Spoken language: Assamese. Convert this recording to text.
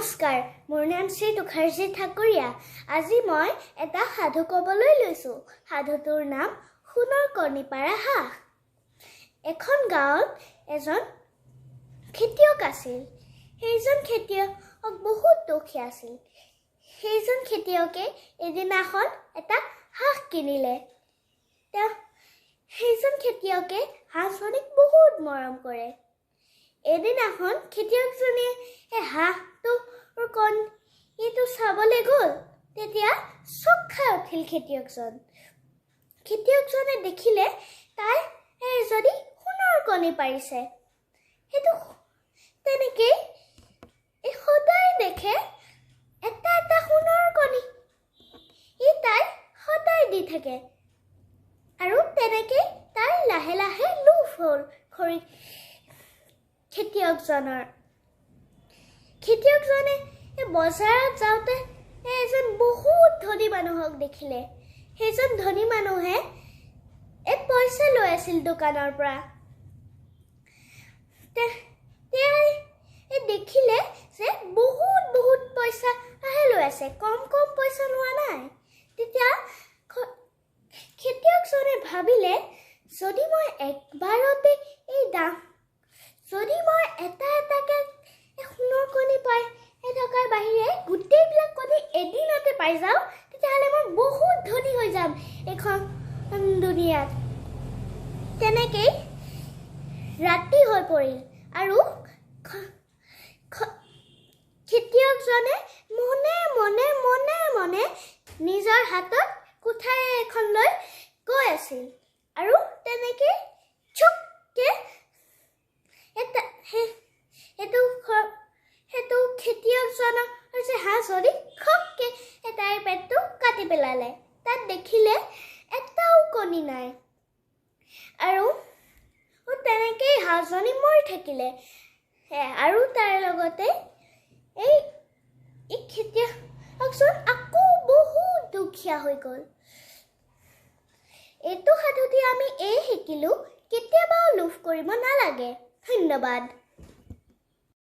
নমস্কাৰ, মোৰ নাম শ্ৰী তুষাৰজী ঠাকুৰীয়া। আজি মই এটা সাধু ক'বলৈ লৈছোঁ। সাধুটোৰ নাম সোণৰ কণী পাৰা হাঁহ। এখন গাঁৱত এজন খেতিয়ক আছিল। সেইজন খেতিয়ক বহুত দুখীয়া আছিল। সেইজন খেতিয়কে এদিনাখন এটা হাঁহ কিনিলে। সেইজন খেতিয়কে হাঁহজনীক বহুত মৰম কৰে। এদিনাখন খেতিয়কজনীয়ে হাঁহটোৰ কণীটো চাবলৈ গ'ল। তেতিয়া চক খাই উঠিল খেতিয়কজন। খেতিয়কজনে দেখিলে তাই যদি সোণৰ কণী পাৰিছে। সেইটো তেনেকেই সদায় দেখে এটা এটা সোণৰ কণী তাই সদায় দি থাকে। আৰু তেনেকেই তাই লাহে লাহে লোভ হ'ল খেতিয়কজনে বজাৰত যাওঁতে এজন বহুত ধনী মানুহক দেখিলে। সেইজন ধনী মানুহে পইচা লৈ আছিল দোকানৰ পৰা। দেখিলে যে বহুত বহুত পইচা লৈ আছে, কম কম পইচা লোৱা নাই। তেতিয়া খেতিয়কজনে ভাবিলে, যদি মই একবাৰতে যদি মই এটা এটাকে সোণৰ কণী পাই থকাৰ বাহিৰে গোটেইবিলাক কণী এদিনতে পাই যাওঁ, তেতিয়াহ'লে মই বহুত ধনী হৈ যাম এইখন দুনিয়াত। তেনেকেই ৰাতি হৈ পৰিল আৰু খেতিয়কজনে মনে মনে মনে মনে নিজৰ হাতত কুঠাৰ এখন লৈ গৈ আছিল। আৰু তেনেকৈ চুপকে সেইটো খেতিয়কজনৰ হাঁহজনী খপকে তাইৰ পেটটো কাটি পেলালে। তাত দেখিলে এটাও কণী নাই। আৰু তেনেকেই হাঁহজনী মৰি থাকিলে। আৰু তাৰ লগতে এই খেতিয়কজন আকৌ বহুত দুখীয়া হৈ গ'ল। এইটো সাধুতে আমি শিকিলোঁ, কেতিয়াবাও লোভ কৰিব নালাগে। ধন্যবাদ।